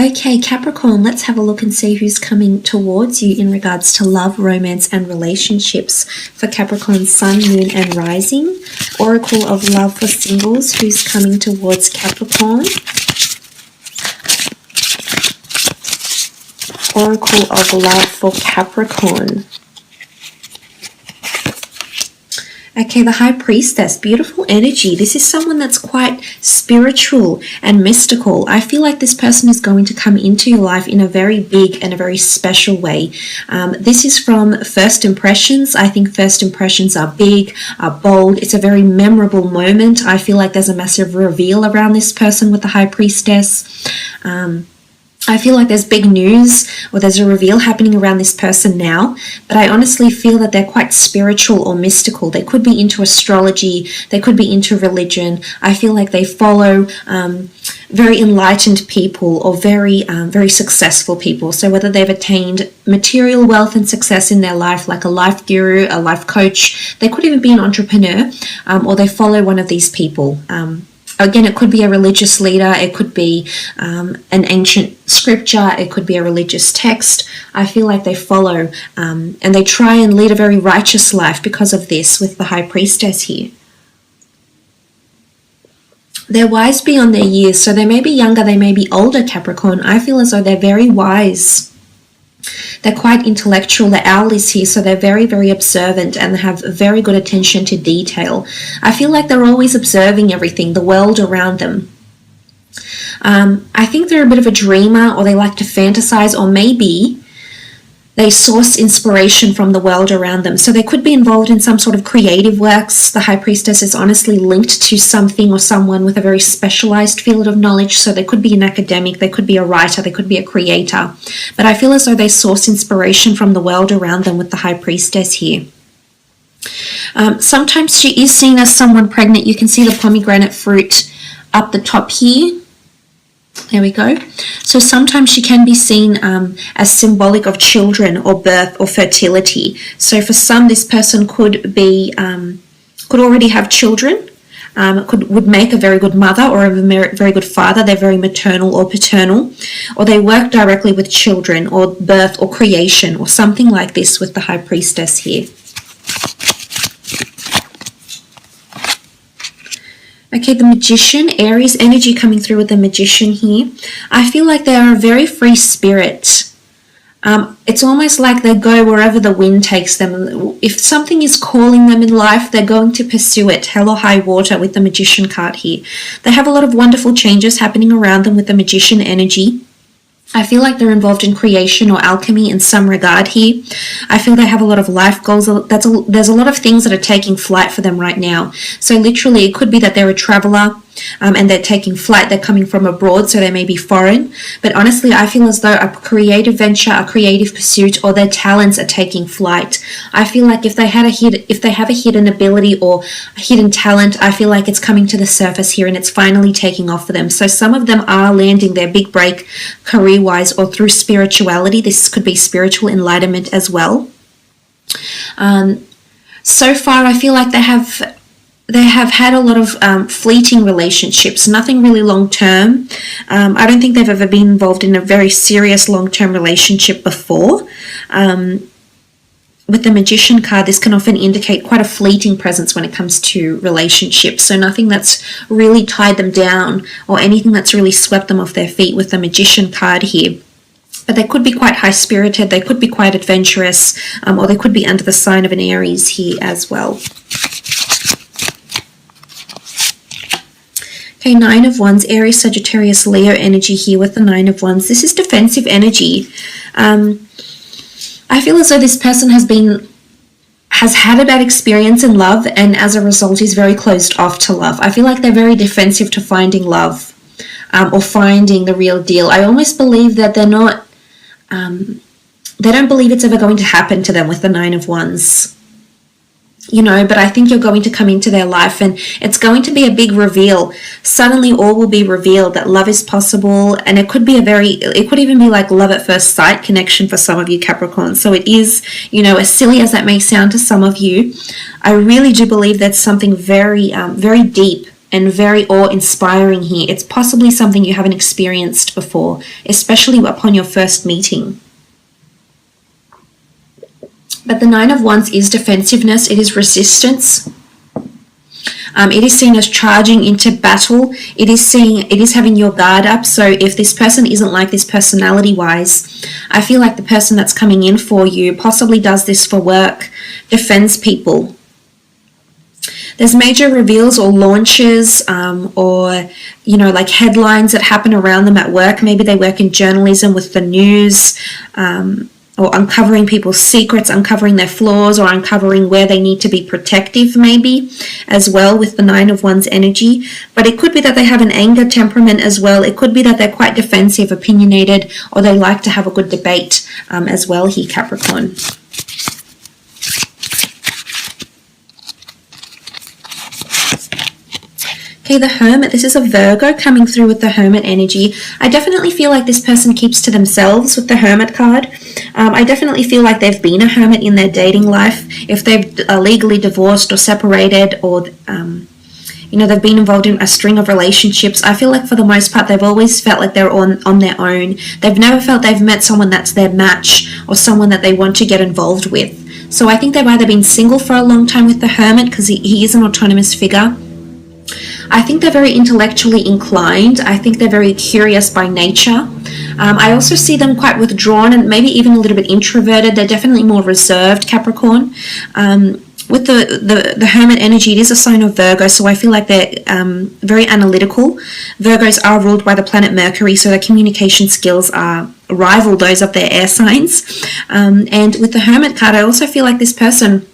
Okay, Capricorn, let's have a look and see who's coming towards you in regards to love, romance, and relationships for Capricorn, Sun, Moon, and Rising. Oracle of Love for singles, who's coming towards Capricorn. Oracle of Love for Capricorn. Okay, the High Priestess, beautiful energy. This is someone that's quite spiritual and mystical. I feel like this person is going to come into your life in a very big and a very special way. This is from first impressions. I think first impressions are big, are bold. It's a very memorable moment. I feel like there's a massive reveal around this person with the High Priestess. I feel like there's big news or there's a reveal happening around this person now, but I honestly feel that they're quite spiritual or mystical. They could be into astrology, they could be into religion. I feel like they follow very enlightened people or very successful people. So whether they've attained material wealth and success in their life, like a life guru, a life coach, they could even be an entrepreneur, or they follow one of these people. Again, it could be a religious leader, it could be an ancient scripture, it could be a religious text. I feel like they follow and they try and lead a very righteous life because of this with the High Priestess here. They're wise beyond their years, so they may be younger, they may be older, Capricorn. I feel as though they're very wise. They're quite intellectual. The owl is here, so they're very, very observant and have very good attention to detail. I feel like they're always observing everything, the world around them. I think they're a bit of a dreamer, or they like to fantasize, or maybe they source inspiration from the world around them. So they could be involved in some sort of creative works. The High Priestess is honestly linked to something or someone with a very specialized field of knowledge. So they could be an academic, they could be a writer, they could be a creator. But I feel as though they source inspiration from the world around them with the High Priestess here. Sometimes she is seen as someone pregnant. You can see the pomegranate fruit up the top here. There we go. So sometimes she can be seen as symbolic of children or birth or fertility. So for some, this person could be could already have children, would make a very good mother or a very good father. They're very maternal or paternal, or they work directly with children or birth or creation or something like this with the High Priestess here. Okay, the Magician, Aries energy coming through with the Magician here. I feel like they are a very free spirit. It's almost like they go wherever the wind takes them. If something is calling them in life, they're going to pursue it, hell or high water, with the Magician card here. They have a lot of wonderful changes happening around them with the Magician energy. I feel like they're involved in creation or alchemy in some regard here. I feel they have a lot of life goals. There's a lot of things that are taking flight for them right now. So literally it could be that they're a traveler and they're taking flight. They're coming from abroad, so they may be foreign. But honestly, I feel as though a creative venture, a creative pursuit, or their talents are taking flight. I feel like if they have a hidden ability or a hidden talent, I feel like it's coming to the surface here and it's finally taking off for them. So some of them are landing their big break career-wise or through spirituality. This could be spiritual enlightenment as well. So far, I feel like they have had a lot of fleeting relationships, nothing really long-term. I don't think they've ever been involved in a very serious long-term relationship before. With the Magician card, this can often indicate quite a fleeting presence when it comes to relationships. So nothing that's really tied them down or anything that's really swept them off their feet with the Magician card here. But they could be quite high-spirited, they could be quite adventurous, or they could be under the sign of an Aries here as well. Okay, Nine of Wands, Aries, Sagittarius, Leo energy here with the Nine of Wands. This is defensive energy. I feel as though this person has had a bad experience in love and as a result is very closed off to love. I feel like they're very defensive to finding love or finding the real deal. I almost believe that they're not, they don't believe it's ever going to happen to them with the Nine of Wands. You know, but I think you're going to come into their life and it's going to be a big reveal. Suddenly all will be revealed that love is possible, and it could even be like love at first sight connection for some of you Capricorn. So it is, you know, as silly as that may sound to some of you, I really do believe that's something very, very deep and very awe-inspiring here. It's possibly something you haven't experienced before, especially upon your first meeting. But the Nine of Wands is defensiveness. It is resistance. It is seen as charging into battle. It is having your guard up. So if this person isn't like this personality-wise, I feel like the person that's coming in for you possibly does this for work, defends people. There's major reveals or launches or, you know, like headlines that happen around them at work. Maybe they work in journalism with the news, or uncovering people's secrets, uncovering their flaws, or uncovering where they need to be protective maybe as well with the Nine of Wands energy. But it could be that they have an anger temperament as well. It could be that they're quite defensive, opinionated, or they like to have a good debate as well here, Capricorn. Okay, the Hermit. This is a Virgo coming through with the Hermit energy. I definitely feel like this person keeps to themselves with the Hermit card. I definitely feel like they've been a hermit in their dating life. If they've legally divorced or separated, or you know, they've been involved in a string of relationships, I feel like for the most part they've always felt like they're on their own. They've never felt they've met someone that's their match or someone that they want to get involved with. So I think they've either been single for a long time with the Hermit, because he is an autonomous figure. I think they're very intellectually inclined. I think they're very curious by nature. I also see them quite withdrawn and maybe even a little bit introverted. They're definitely more reserved, Capricorn. With the Hermit energy, it is a sign of Virgo, so I feel like they're very analytical. Virgos are ruled by the planet Mercury, so their communication skills are rival those of their air signs. And with the Hermit card, I also feel like this person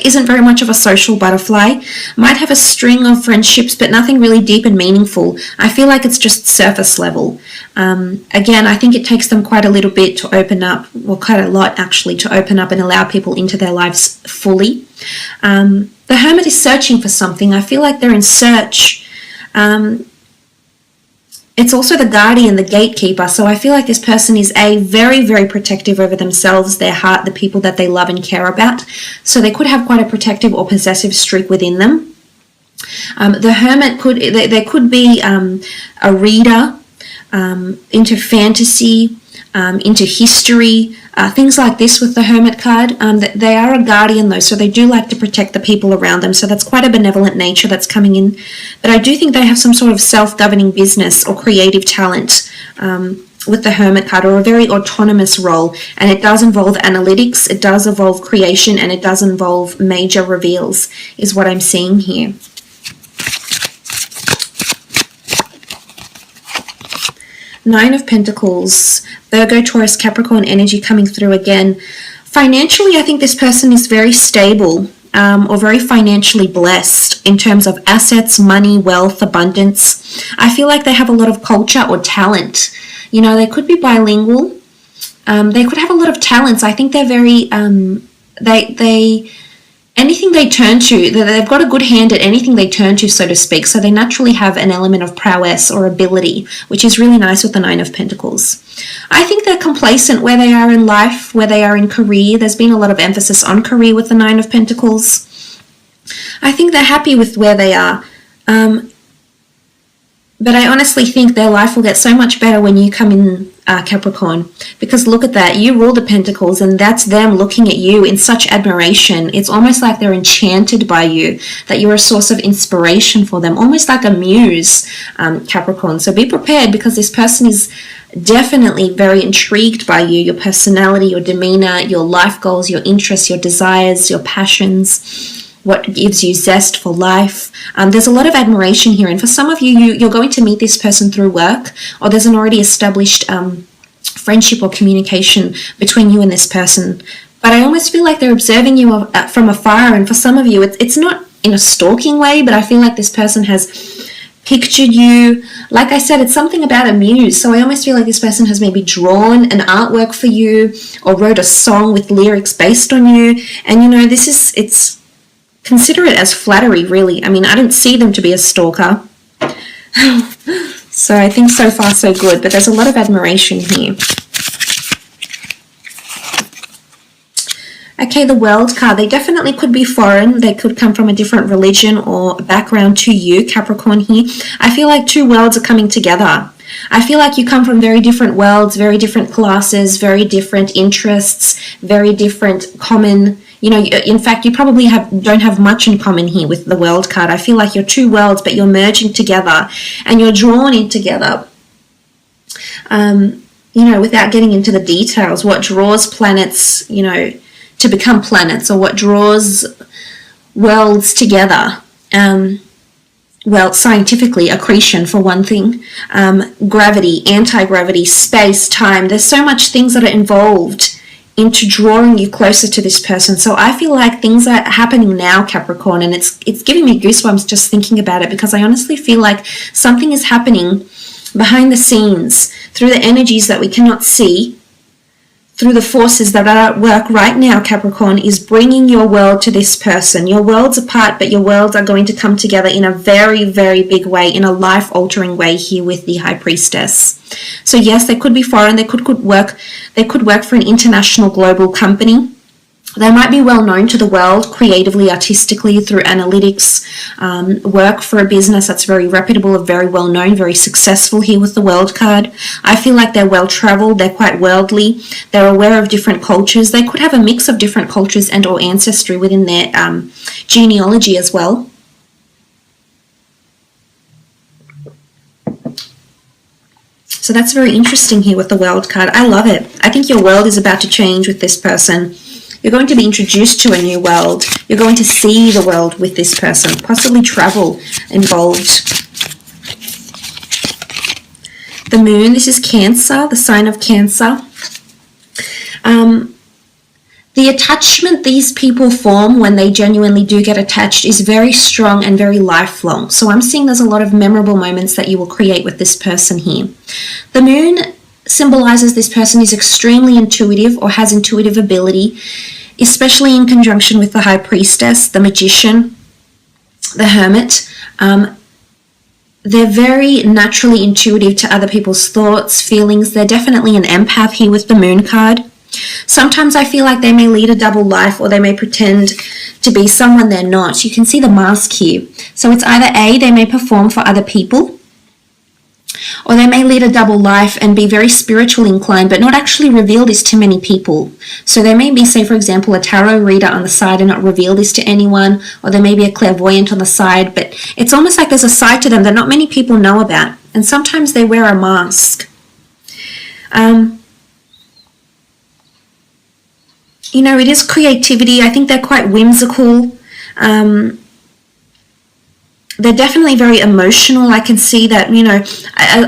isn't very much of a social butterfly, might have a string of friendships, but nothing really deep and meaningful. I feel like it's just surface level. Again, I think it takes them quite a little bit to open up, well, quite a lot actually, to open up and allow people into their lives fully. The Hermit is searching for something. I feel like they're in search. It's also the guardian, the gatekeeper. So I feel like this person is very, very protective over themselves, their heart, the people that they love and care about. So they could have quite a protective or possessive streak within them. The Hermit there could be a reader into fantasy, into history, things like this with the Hermit card. They are a guardian though, so they do like to protect the people around them, so that's quite a benevolent nature that's coming in. But I do think they have some sort of self-governing business or creative talent with the Hermit card, or a very autonomous role, and it does involve analytics, it does involve creation, and it does involve major reveals, is what I'm seeing here. Nine of Pentacles, Virgo, Taurus, Capricorn energy coming through again. Financially, I think this person is very stable or very financially blessed in terms of assets, money, wealth, abundance. I feel like they have a lot of culture or talent. You know, they could be bilingual. They could have a lot of talents. I think they're very, anything they turn to, they've got a good hand at anything they turn to, so to speak. So they naturally have an element of prowess or ability, which is really nice with the Nine of Pentacles. I think they're complacent where they are in life, where they are in career. There's been a lot of emphasis on career with the Nine of Pentacles. I think they're happy with where they are. But I honestly think their life will get so much better when you come in, Capricorn, because look at that, you rule the Pentacles, and that's them looking at you in such admiration. It's almost like they're enchanted by you, that you're a source of inspiration for them, almost like a muse, Capricorn. So be prepared, because this person is definitely very intrigued by you, your personality, your demeanor, your life goals, your interests, your desires, your passions, what gives you zest for life. There's a lot of admiration here, and for some of you, you're going to meet this person through work, or there's an already established friendship or communication between you and this person. But I almost feel like they're observing you from afar, and for some of you, it's not in a stalking way, but I feel like this person has pictured you. Like I said, it's something about a muse, so I almost feel like this person has maybe drawn an artwork for you, or wrote a song with lyrics based on you, and you know, consider it as flattery, really. I mean, I don't see them to be a stalker. So I think so far so good, but there's a lot of admiration here. Okay, the World card, they definitely could be foreign. They could come from a different religion or background to you, Capricorn here. I feel like two worlds are coming together. I feel like you come from very different worlds, very different classes, very different interests, very different common, in fact, you probably don't have much in common here with the World card. I feel like you're two worlds, but you're merging together and you're drawn in together. Without getting into the details, what draws planets, to become planets, or what draws worlds together. Well, scientifically, accretion for one thing, gravity, anti-gravity, space, time. There's so much things that are involved into drawing you closer to this person. So I feel like things are happening now, Capricorn, and it's giving me goosebumps just thinking about it, because I honestly feel like something is happening behind the scenes through the energies that we cannot see, through the forces that are at work right now, Capricorn, is bringing your world to this person. Your worlds apart, but your worlds are going to come together in a very, very big way, in a life-altering way here with the High Priestess. So yes, they could be foreign. They could work for an international global company. They might be well known to the world creatively, artistically, through analytics, work for a business that's very reputable, very well known, very successful here with the World card. I feel like they're well traveled, they're quite worldly, they're aware of different cultures. They could have a mix of different cultures and or ancestry within their genealogy as well. So that's very interesting here with the World card. I love it. I think your world is about to change with this person. You're going to be introduced to a new world. You're going to see the world with this person, possibly travel involved. The Moon, this is Cancer, the sign of Cancer. The attachment these people form when they genuinely do get attached is very strong and very lifelong. So I'm seeing there's a lot of memorable moments that you will create with this person here. The Moon symbolizes this person is extremely intuitive or has intuitive ability, especially in conjunction with the High Priestess, the Magician, the Hermit. They're very naturally intuitive to other people's thoughts, feelings. They're definitely an empath here with the Moon card. Sometimes I feel like they may lead a double life, or they may pretend to be someone they're not. You can see the mask here. So it's either A, they may perform for other people, or they may lead a double life and be very spiritual inclined, but not actually reveal this to many people. So they may be, say, for example, a tarot reader on the side and not reveal this to anyone, or they may be a clairvoyant on the side, but it's almost like there's a side to them that not many people know about. And sometimes they wear a mask. It is creativity. I think they're quite whimsical. They're definitely very emotional. I can see that,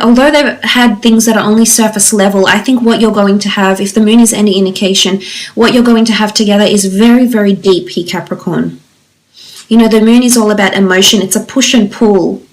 although they've had things that are only surface level, I think what you're going to have, if the Moon is any indication, what you're going to have together is very, very deep here, Capricorn. The Moon is all about emotion. It's a push and pull.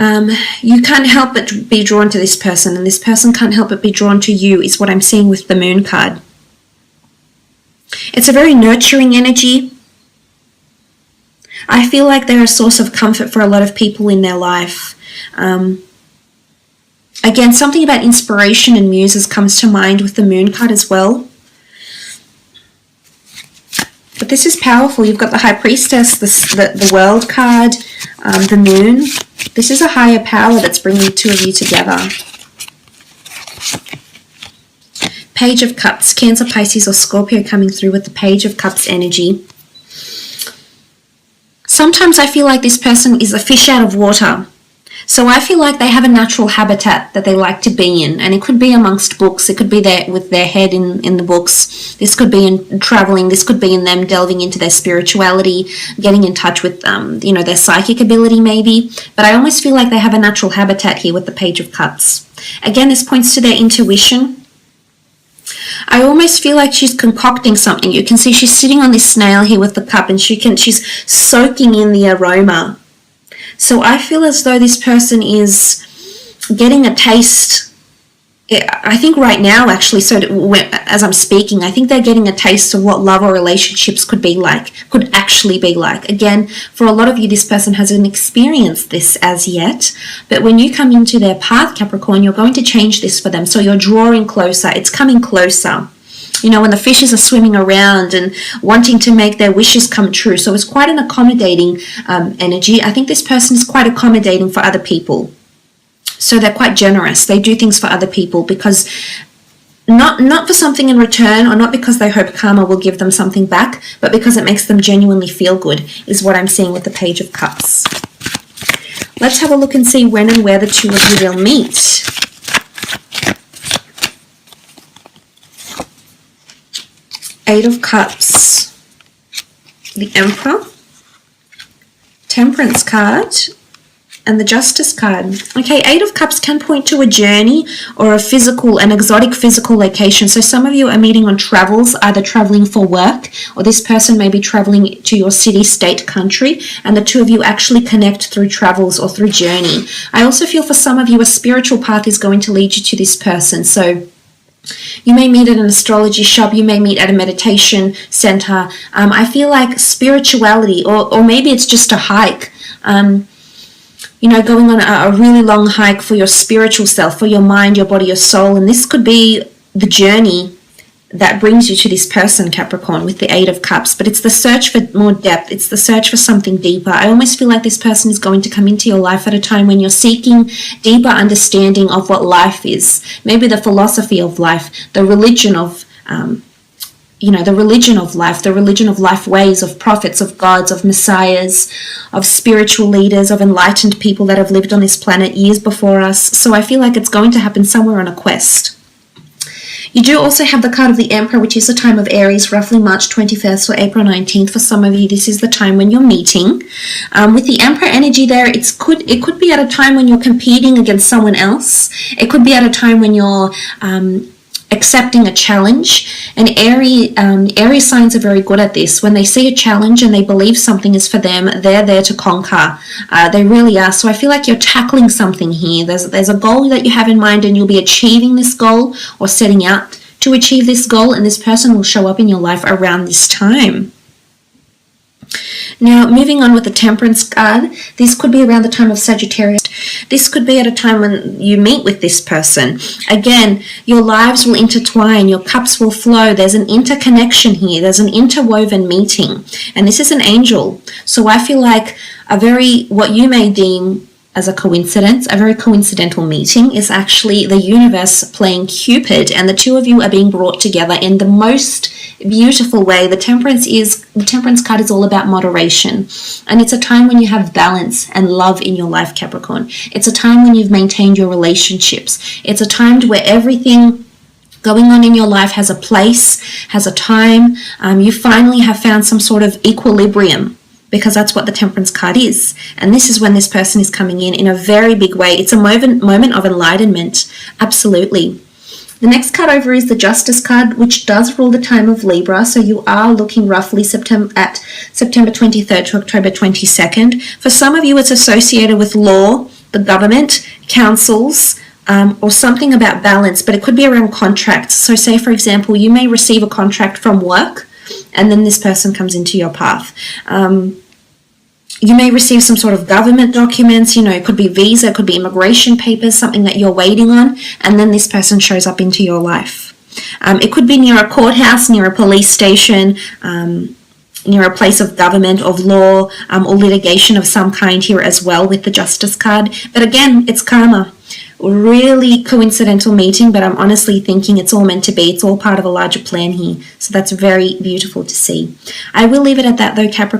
You can't help but be drawn to this person, and this person can't help but be drawn to you, is what I'm seeing with the Moon card. It's a very nurturing energy. I feel like they're a source of comfort for a lot of people in their life. Again, something about inspiration and muses comes to mind with the Moon card as well. But this is powerful. You've got the High Priestess, the World card, the Moon. This is a higher power that's bringing the two of you together. Page of Cups, Cancer, Pisces, or Scorpio coming through with the Page of Cups energy. Sometimes I feel like this person is a fish out of water. So I feel like they have a natural habitat that they like to be in. And it could be amongst books. It could be there with their head in the books. This could be in traveling. This could be in them delving into their spirituality, getting in touch with, their psychic ability maybe. But I almost feel like they have a natural habitat here with the Page of Cups. Again, this points to their intuition. I almost feel like she's concocting something. You can see she's sitting on this snail here with the cup, and she's soaking in the aroma. So I feel as though this person is getting a taste. I think right now, actually, as I'm speaking, I think they're getting a taste of what love or relationships could actually be like. Again, for a lot of you, this person hasn't experienced this as yet, but when you come into their path, Capricorn, you're going to change this for them. So you're drawing closer. It's coming closer. You know, when the fishes are swimming around and wanting to make their wishes come true. So it's quite an accommodating energy. I think this person is quite accommodating for other people. So they're quite generous. They do things for other people because not for something in return, or not because they hope karma will give them something back, but because it makes them genuinely feel good, is what I'm seeing with the Page of Cups. Let's have a look and see when and where the two of you will meet. Eight of Cups, the Emperor, Temperance card, and the Justice card. Okay, Eight of Cups can point to a journey or an exotic physical location. So some of you are meeting on travels, either traveling for work, or this person may be traveling to your city, state, country, and the two of you actually connect through travels or through journey. I also feel for some of you, a spiritual path is going to lead you to this person. So you may meet at an astrology shop, you may meet at a meditation center. I feel like spirituality, or maybe it's just a hike. You know, going on a really long hike for your spiritual self, for your mind, your body, your soul. And this could be the journey that brings you to this person, Capricorn, with the Eight of Cups. But it's the search for more depth. It's the search for something deeper. I almost feel like this person is going to come into your life at a time when you're seeking deeper understanding of what life is. Maybe the philosophy of life, the religion of the religion of life, the religion of life ways, of prophets, of gods, of messiahs, of spiritual leaders, of enlightened people that have lived on this planet years before us. So I feel like it's going to happen somewhere on a quest. You do also have the card of the Emperor, which is the time of Aries, roughly March 21st or April 19th. For some of you, this is the time when you're meeting. With the Emperor energy there, it could be at a time when you're competing against someone else. It could be at a time when you're accepting a challenge. And Aries signs are very good at this. When they see a challenge and they believe something is for them, they're there to conquer. They really are. So I feel like you're tackling something here. There's a goal that you have in mind, and you'll be achieving this goal or setting out to achieve this goal, and this person will show up in your life around this time. Now, moving on with the Temperance card, this could be around the time of Sagittarius. This could be at a time when you meet with this person. Again, your lives will intertwine, your cups will flow. There's an interconnection here. There's an interwoven meeting. And this is an angel. So I feel like what you may deem as a coincidence, a very coincidental meeting, is actually the universe playing Cupid, and the two of you are being brought together in the most beautiful way. The Temperance card is all about moderation, and it's a time when you have balance and love in your life, Capricorn. It's a time when you've maintained your relationships. It's a time where everything going on in your life has a place, has a time. You finally have found some sort of equilibrium, because that's what the Temperance card is. And this is when this person is coming in a very big way. It's a moment of enlightenment. Absolutely. The next card over is the Justice card, which does rule the time of Libra. So you are looking roughly September 23rd to October 22nd. For some of you, it's associated with law, the government, councils, or something about balance, but it could be around contracts. So say, for example, you may receive a contract from work, and then this person comes into your path. You may receive some sort of government documents, it could be visa, it could be immigration papers, something that you're waiting on, and then this person shows up into your life. It could be near a courthouse, near a police station, near a place of government, of law, or litigation of some kind here as well with the Justice card. But again, it's karma. Really coincidental meeting, but I'm honestly thinking it's all meant to be. It's all part of a larger plan here. So that's very beautiful to see. I will leave it at that though, Capricorn.